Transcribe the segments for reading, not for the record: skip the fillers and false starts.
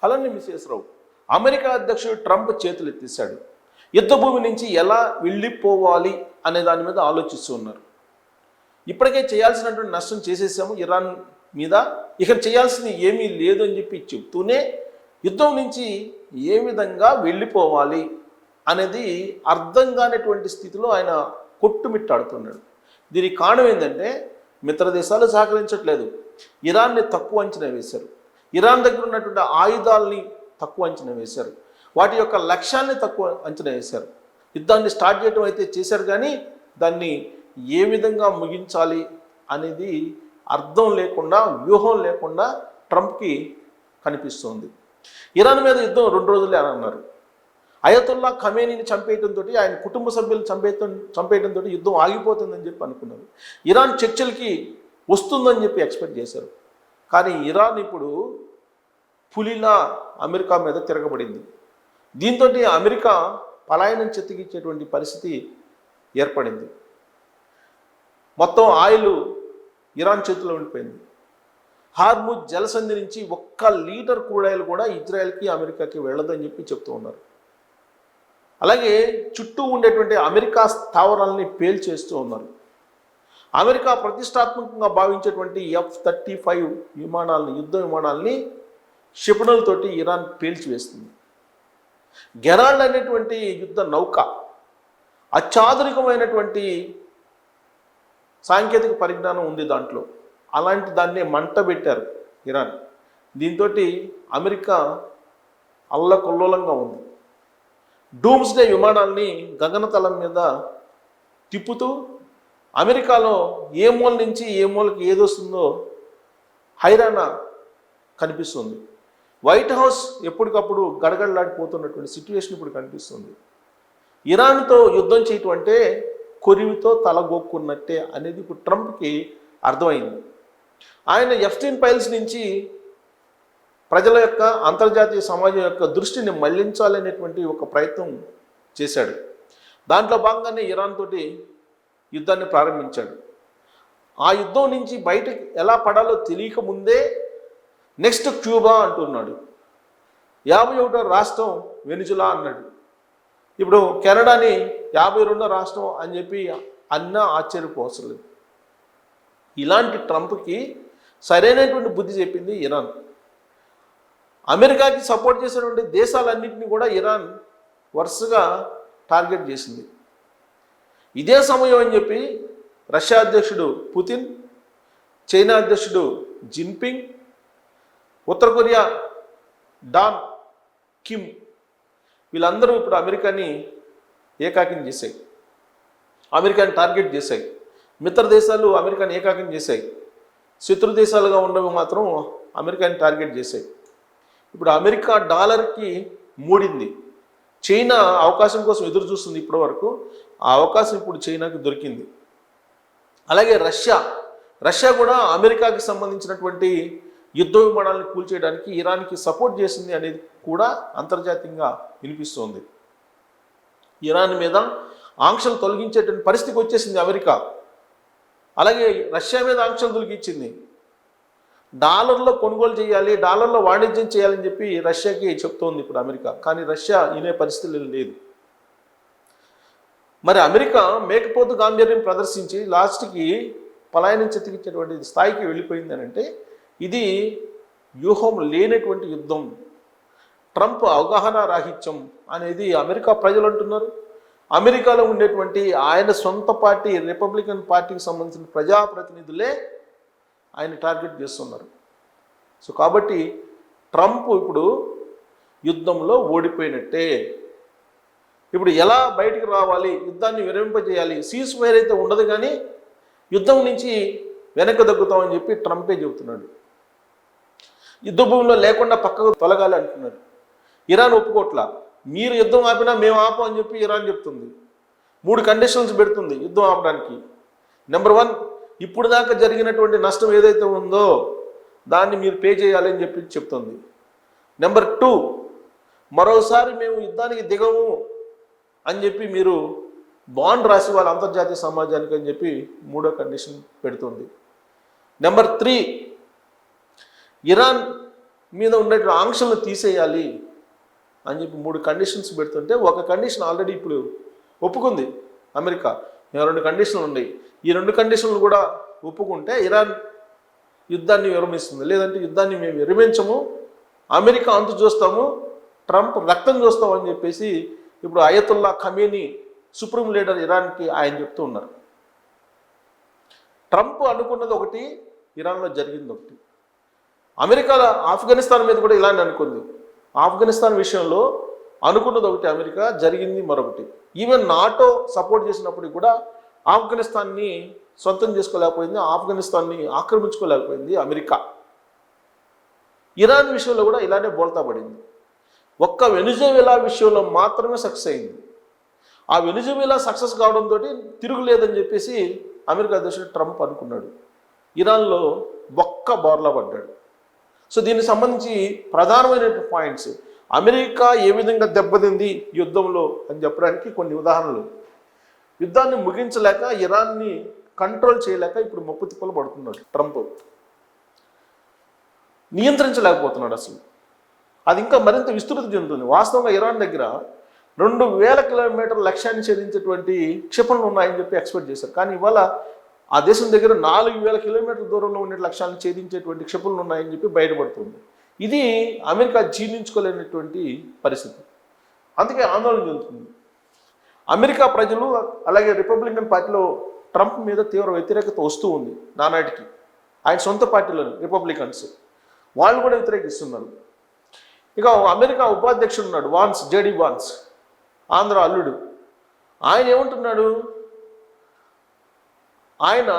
అలానే మిసెస్ రావు, అమెరికా అధ్యక్షుడు ట్రంప్ చేతులు ఎత్తేసాడు. యుద్ధ భూమి నుంచి ఎలా వెళ్ళిపోవాలి అనే దాని మీద ఆలోచిస్తూ ఉన్నారు. ఇప్పటికే చేయాల్సినటువంటి నష్టం చేసేసాము ఇరాన్ మీద, ఇక చేయాల్సింది ఏమీ లేదు అని చెప్పి చెప్తూనే యుద్ధం నుంచి ఏ విధంగా వెళ్ళిపోవాలి అనేది అర్థం కానిటువంటి స్థితిలో ఆయన కొట్టుమిట్టాడుతున్నాడు. దీనికి కారణం ఏంటంటే మిత్ర దేశాలు సహకరించట్లేదు, ఇరాన్ని తక్కువ అంచనా వేశారు, ఇరాన్ దగ్గర ఉన్నటువంటి ఆయుధాలని తక్కువ అంచనా వేశారు, వాటి యొక్క లక్ష్యాన్ని తక్కువ అంచనా వేశారు. యుద్ధాన్ని స్టార్ట్ చేయడం అయితే చేశారు, కానీ దాన్ని ఏ విధంగా ముగించాలి అనేది అర్థం లేకుండా, వ్యూహం లేకుండా ట్రంప్కి కనిపిస్తుంది. ఇరాన్ మీద యుద్ధం 2 రోజులే అని అన్నారు. అయతుల్లా ఖమేనీని చంపేయడంతో, ఆయన కుటుంబ సభ్యులు చంపేయడంతో యుద్ధం ఆగిపోతుందని చెప్పి అనుకున్నారు. ఇరాన్ చర్చలకి వస్తుందని చెప్పి ఎక్స్పెక్ట్ చేశారు. కానీ ఇరాన్ ఇప్పుడు పులిలా అమెరికా మీద తిరగబడింది. దీంతో అమెరికా పలాయనం చెత్తికిచ్చేటువంటి పరిస్థితి ఏర్పడింది. మొత్తం ఆయిల్ ఇరాన్ చేతిలో ఉండిపోయింది. హార్ముజ్ జలసంధి నుంచి 1 లీటర్ క్రూడ్ కూడా ఇజ్రాయెల్కి అమెరికాకి వెళ్ళదని చెప్పి చెప్తూ ఉన్నారు. అలాగే చుట్టూ ఉండేటువంటి అమెరికా స్థావరాలని పేల్చేస్తూ ఉన్నారు. అమెరికా ప్రతిష్టాత్మకంగా భావించేటువంటి F-35 విమానాలని, యుద్ధ విమానాలని క్షిపణులతోటి ఇరాన్ పేల్చివేస్తుంది. గెరాల్డ్ అనేటువంటి యుద్ధ నౌక అత్యాధునికమైనటువంటి సాంకేతిక పరిజ్ఞానం ఉంది దాంట్లో, అలాంటి దాన్నే మంట పెట్టారు ఇరాన్. దీంతో అమెరికా అల్లకొల్లోలంగా ఉంది. డూమ్స్డే విమానాల్ని గగనతలం మీద తిప్పుతూ అమెరికాలో ఏ మూల నుంచి ఏ మూలకి ఏదొస్తుందో హైరాణ కనిపిస్తుంది. వైట్ హౌస్ ఎప్పటికప్పుడు గడగడలాడిపోతున్నటువంటి సిచ్యువేషన్ ఇప్పుడు కనిపిస్తుంది. ఇరాన్తో యుద్ధం చేయటం అంటే కొరివితో తలగొక్కున్నట్టే అనేది ఇప్పుడు ట్రంప్కి అర్థమైంది. ఆయన ఎఫ్స్టీన్ ఫైల్స్ నుంచి ప్రజల యొక్క, అంతర్జాతీయ సమాజం యొక్క దృష్టిని మళ్లించాలనేటువంటి ఒక ప్రయత్నం చేశాడు. దాంట్లో భాగంగానే ఇరాన్ తోటి యుద్ధాన్ని ప్రారంభించాడు. ఆ యుద్ధం నుంచి బయటకు ఎలా పడాలో తెలియక ముందే నెక్స్ట్ క్యూబా అంటున్నాడు, 51వ రాష్ట్రం వెనిజులా అన్నాడు. ఇప్పుడు కెనడాని 52వ రాష్ట్రం అని చెప్పి అన్నా ఆశ్చర్యపోవసరం లేదు. ఇలాంటి ట్రంప్కి సరైనటువంటి బుద్ధి చెప్పింది ఇరాన్. అమెరికాకి సపోర్ట్ చేసినటువంటి దేశాలన్నింటినీ కూడా ఇరాన్ వరుసగా టార్గెట్ చేసింది. ఇదే సమయం అని చెప్పి రష్యా అధ్యక్షుడు పుతిన్, చైనా అధ్యక్షుడు జిన్పింగ్, ఉత్తర కొరియా డాన్ కిమ్ వీళ్ళందరూ ఇప్పుడు అమెరికాని ఏకాకిం చేశాయి, అమెరికాని టార్గెట్ చేశాయి. మిత్ర దేశాలు అమెరికాని ఏకాకిం చేశాయి, శత్రు దేశాలుగా ఉన్నవి మాత్రం అమెరికాని టార్గెట్ చేశాయి. ఇప్పుడు అమెరికా డాలర్కి మూడింది. చైనా అవకాశం కోసం ఎదురు చూస్తుంది ఇప్పటి వరకు, ఆ అవకాశం ఇప్పుడు చైనాకి దొరికింది. అలాగే రష్యా కూడా అమెరికాకి సంబంధించినటువంటి యుద్ధ విమానాలను కూల్చేయడానికి ఇరాన్కి సపోర్ట్ చేసింది అనేది కూడా అంతర్జాతీయంగా వినిపిస్తోంది. ఇరాన్ మీద ఆంక్షలు తొలగించేటువంటి పరిస్థితికి వచ్చేసింది అమెరికా. అలాగే రష్యా మీద ఆంక్షలు తొలగించింది. డాలర్లో కొనుగోలు చేయాలి, డాలర్లో వాణిజ్యం చేయాలని చెప్పి రష్యాకి చెప్తోంది ఇప్పుడు అమెరికా. కానీ రష్యా వినే పరిస్థితులు లేదు. మరి అమెరికా మేకపోతు గాంభీర్యం ప్రదర్శించి లాస్ట్కి పలాయనం చెతికించేటువంటి స్థాయికి వెళ్ళిపోయింది అని అంటే ఇది వ్యూహం లేనటువంటి యుద్ధం, ట్రంప్ అవగాహన రాహిత్యం అనేది అమెరికా ప్రజలు అంటున్నారు. అమెరికాలో ఉండేటువంటి ఆయన సొంత పార్టీ రిపబ్లికన్ పార్టీకి సంబంధించిన ప్రజాప్రతినిధులే ఆయన టార్గెట్ చేస్తున్నారు. సో కాబట్టి ట్రంప్ ఇప్పుడు యుద్ధంలో ఓడిపోయినట్టే. ఇప్పుడు ఎలా బయటికి రావాలి, యుద్ధాన్ని విరమింపజేయాలి, సీజ్ ఫైర్ అయితే ఉండదు కానీ యుద్ధం నుంచి వెనక్కి దగ్గుతామని చెప్పి ట్రంపే చెబుతున్నాడు. యుద్ధ భూమిలో లేకుండా పక్కకు తొలగాలి అంటున్నాడు. ఇరాన్ ఒప్పుకోట్లా, మీరు యుద్ధం ఆపినా మేము ఆపం అని చెప్పి ఇరాన్ చెప్తుంది. 3 కండిషన్స్ పెడుతుంది యుద్ధం ఆపడానికి. నెంబర్ 1, ఇప్పుడు దాకా జరిగినటువంటి నష్టం ఏదైతే ఉందో దాన్ని మీరు పే చేయాలని చెప్పి చెప్తుంది. నెంబర్ 2, మరోసారి మేము యుద్ధానికి దిగము అని చెప్పి మీరు బాండ్ రాసి వాళ్ళ అంతర్జాతీయ సమాజానికి అని చెప్పి 3వ కండిషన్ పెడుతుంది. నెంబర్ 3, ఇరాన్ మీద ఉండే ఆంక్షలను తీసేయాలి అని చెప్పి 3 కండిషన్స్ పెడుతుంటే ఒక కండిషన్ ఆల్రెడీ ఇప్పుడు ఒప్పుకుంది అమెరికా. 2 కండిషన్లు ఉన్నాయి. ఈ 2 కండిషన్లు కూడా ఒప్పుకుంటే ఇరాన్ యుద్ధాన్ని విరమిస్తుంది. లేదంటే యుద్ధాన్ని మేము విరమించము, అమెరికా అంతు చూస్తాము, ట్రంప్ రక్తం చూస్తాం అని చెప్పేసి ఇప్పుడు అయతుల్లా ఖమేనీ సుప్రీం లీడర్ ఇరాన్కి ఆయన చెప్తూ ఉన్నారు. ట్రంప్ అనుకున్నది ఒకటి, ఇరాన్లో జరిగింది ఒకటి. అమెరికా ఆఫ్ఘనిస్తాన్ మీద కూడా ఇలానే అనుకుంది. ఆఫ్ఘనిస్తాన్ విషయంలో అనుకున్నది ఒకటి, అమెరికా జరిగింది మరొకటి. ఈవెన్ నాటో సపోర్ట్ చేసినప్పటికి కూడా ఆఫ్ఘనిస్తాన్ని సొంతం చేసుకోలేకపోయింది, ఆఫ్ఘనిస్తాన్ని ఆక్రమించుకోలేకపోయింది అమెరికా. ఇరాన్ విషయంలో కూడా ఇలానే బోల్తా పడింది. ఒక్క వెనిజువేలా విషయంలో మాత్రమే సక్సెస్ అయింది. ఆ వెనిజువేలా సక్సెస్ కావడంతో తిరుగులేదని చెప్పేసి అమెరికా అధ్యక్షుడు ట్రంప్ అనుకున్నాడు. ఇరాన్లో బొక్క బోర్లా పడ్డాడు. సో దీనికి సంబంధించి ప్రధానమైన పాయింట్స్, అమెరికా ఏ విధంగా దెబ్బతింది యుద్ధంలో అని చెప్పడానికి కొన్ని ఉదాహరణలు. యుద్ధాన్ని ముగించలేక, ఇరాన్ని కంట్రోల్ చేయలేక ఇప్పుడు ముప్పు తిప్పలు పడుతున్నాడు ట్రంప్. నియంత్రించలేకపోతున్నాడు అసలు. అది ఇంకా మరింత విస్తృతి చెందుతుంది. వాస్తవంగా ఇరాన్ దగ్గర 2000 కిలోమీటర్ల లక్ష్యాన్ని ఛేదించేటువంటి క్షిపణులు ఉన్నాయని చెప్పి ఎక్స్పెక్ట్ చేశారు. కానీ ఇవాళ ఆ దేశం దగ్గర 4000 కిలోమీటర్ల దూరంలో ఉండే లక్ష్యాలను ఛేదించేటువంటి క్షిపణులు ఉన్నాయని చెప్పి బయటపడుతుంది. ఇది అమెరికా జీర్ణించుకోలేనటువంటి పరిస్థితి. అందుకే ఆందోళన చెందుతుంది. అమెరికా ప్రజలు అలాగే రిపబ్లికన్ పార్టీలో ట్రంప్ మీద తీవ్ర వ్యతిరేకత వస్తూ ఉంది నానాటికి. ఆయన సొంత పార్టీలోని రిపబ్లికన్స్ వాళ్ళు కూడా వ్యతిరేకిస్తున్నారు. ఇక అమెరికా ఉపాధ్యక్షుడు ఉన్నాడు వాన్స్, జేడి వాన్స్, ఆంధ్ర అల్లుడు. ఆయన ఏమంటున్నాడు, ఆయన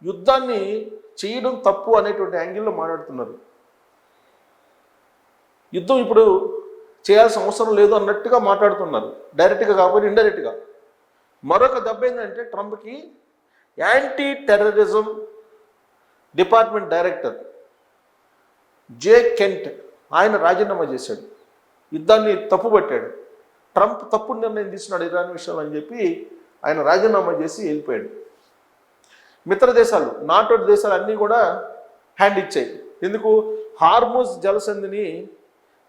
యుద్ధాన్ని చేయడం తప్పు అనేటువంటి యాంగిల్లో మాట్లాడుతున్నారు. యుద్ధం ఇప్పుడు చేయాల్సిన అవసరం లేదు అన్నట్టుగా మాట్లాడుతున్నారు, డైరెక్ట్గా కాకపోతే ఇండైరెక్ట్గా. మరొక దెబ్బ ఏంటంటే ట్రంప్కి యాంటీ టెర్రరిజం డిపార్ట్మెంట్ డైరెక్టర్ జే కెంట్ ఆయన రాజీనామా చేశాడు. యుద్ధాన్ని తప్పుపట్టాడు. ట్రంప్ తప్పుడు నిర్ణయం తీసుకున్నాడు ఇరాన్ విషయంలో అని చెప్పి ఆయన రాజీనామా చేసి వెళ్ళిపోయాడు. మిత్ర దేశాలు, నాటో దేశాలు అన్నీ కూడా హ్యాండ్ ఇచ్చాయి. ఎందుకు? హార్మోజ్ జలసంధిని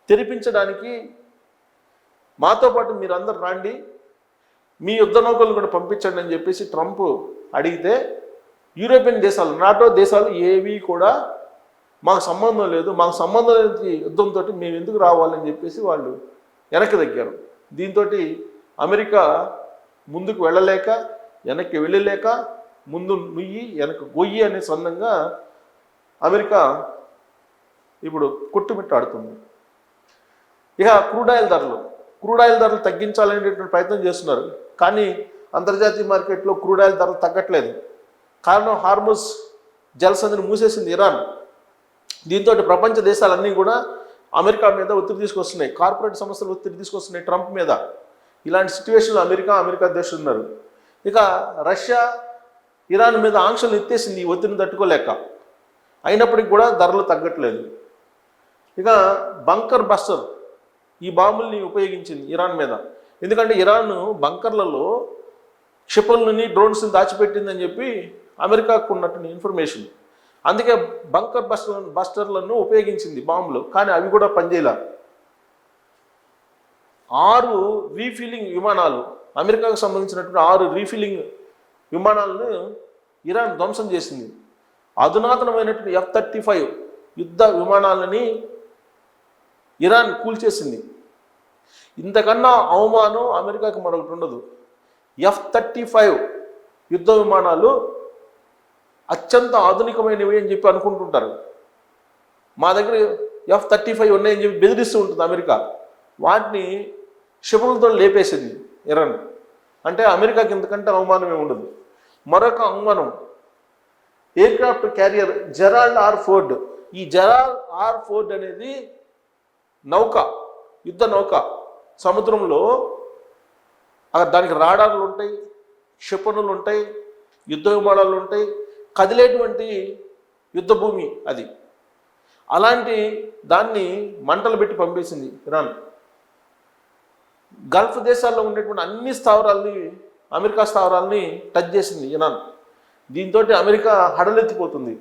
తెరిపించడానికి మాతో పాటు మీరు అందరు రండి, మీ యుద్ధ నౌకలను కూడా పంపించండి అని చెప్పేసి ట్రంప్ అడిగితే యూరోపియన్ దేశాలు, నాటో దేశాలు ఏవి కూడా మాకు సంబంధం లేదు, మాకు సంబంధం లేని యుద్ధంతో మేము ఎందుకు రావాలని చెప్పేసి వాళ్ళు వెనక్కి తగ్గారు. దీంతో అమెరికా ముందుకు వెళ్ళలేక, వెనక్కి వెళ్ళలేక, ముందు నుయ్యి వెనక్కి గొయ్యి అనే సొంతంగా అమెరికా ఇప్పుడు కొట్టుమిట్టాడుతుంది. ఇక క్రూడ్ ఆయిల్ ధరలు తగ్గించాలనేటువంటి ప్రయత్నం చేస్తున్నారు. కానీ అంతర్జాతీయ మార్కెట్లో క్రూడ్ ఆయిల్ ధరలు తగ్గట్లేదు. కారణం హార్మోజ్ జలసంధిని మూసేసింది ఇరాన్. దీంతో ప్రపంచ దేశాలన్నీ కూడా అమెరికా మీద ఒత్తిడి తీసుకొస్తున్నాయి, కార్పొరేట్ సంస్థలు ఒత్తిడి తీసుకొస్తున్నాయి ట్రంప్ మీద. ఇలాంటి సిచ్యువేషన్లో అమెరికా అధ్యక్షులు ఉన్నారు. ఇక రష్యా ఇరాన్ మీద ఆంక్షలు ఎత్తేసింది ఈ ఒత్తిడిని తట్టుకోలేక, అయినప్పటికీ కూడా ధరలు తగ్గట్లేదు. ఇక బంకర్ బస్టర్ ఈ బాంబుల్ని ఉపయోగించింది ఇరాన్ మీద. ఎందుకంటే ఇరాన్ బంకర్లలో క్షిపణులని, డ్రోన్స్ని దాచిపెట్టిందని చెప్పి అమెరికాకు ఉన్నటువంటి ఇన్ఫర్మేషన్. అందుకే బంకర్ బస్టర్లను ఉపయోగించింది బాంబులు. కానీ అవి కూడా పనిచేయాల. 6 రీఫిల్లింగ్ విమానాలు, అమెరికాకు సంబంధించినటువంటి 6 రీఫిల్లింగ్ విమానాలను ఇరాన్ ధ్వంసం చేసింది. అధునాతనమైనటువంటి F-35 యుద్ధ విమానాలని ఇరాన్ కూల్చేసింది. ఇంతకన్నా అవమానం అమెరికాకి మరొకటి ఉండదు. F-35 యుద్ధ విమానాలు అత్యంత ఆధునికమైనవి అని చెప్పి అనుకుంటుంటారు. మా దగ్గర F-35 ఉన్నాయని చెప్పి బెదిరిస్తూ ఉంటుంది అమెరికా. వాటిని క్షిపణులతో లేపేసింది ఇరాన్. అంటే అమెరికాకి ఇంతకంటే అవమానమే ఉండదు. మరొక అవమానం aircraft carrier Gerald R Ford. ఈ జెరాల్డ్ ఆర్ ఫోర్డ్ అనేది నౌక, యుద్ధ నౌక. సముద్రంలో దానికి రాడార్లు ఉంటాయి, క్షిపణులు ఉంటాయి, యుద్ధ విమానాలు ఉంటాయి, కదిలేటువంటి యుద్ధ భూమి అది. అలాంటి దాన్ని మంటలు పెట్టి పంపేసింది ఇరాన్. గల్ఫ్ దేశాల్లో ఉండేటువంటి అన్ని స్థావరాలని, అమెరికా స్థావరాలని టచ్ చేసింది ఇరాన్. దీంతో అమెరికా హడలెత్తిపోతుంది.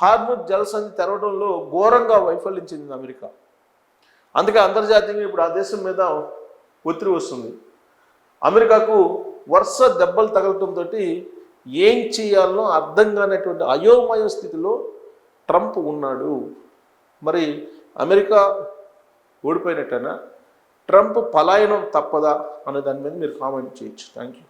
హార్ముజ్ జలసంధి తెరవడంలో ఘోరంగా వైఫల్యం చెందింది అమెరికా. అందుకే అంతర్జాతీయంగా ఇప్పుడు ఆ దేశం మీద ఒత్తిడి వస్తుంది. అమెరికాకు వరుస దెబ్బలు తగలటంతో ఏం చేయాలనో అర్థం కానటువంటి అయోమయ స్థితిలో ట్రంప్ ఉన్నాడు. మరి అమెరికా ఓడిపోయినట్టేనా, ట్రంప్ పలాయనం తప్పదా అనే దాని మీద మీరు కామెంట్ చేయొచ్చు. Thank you.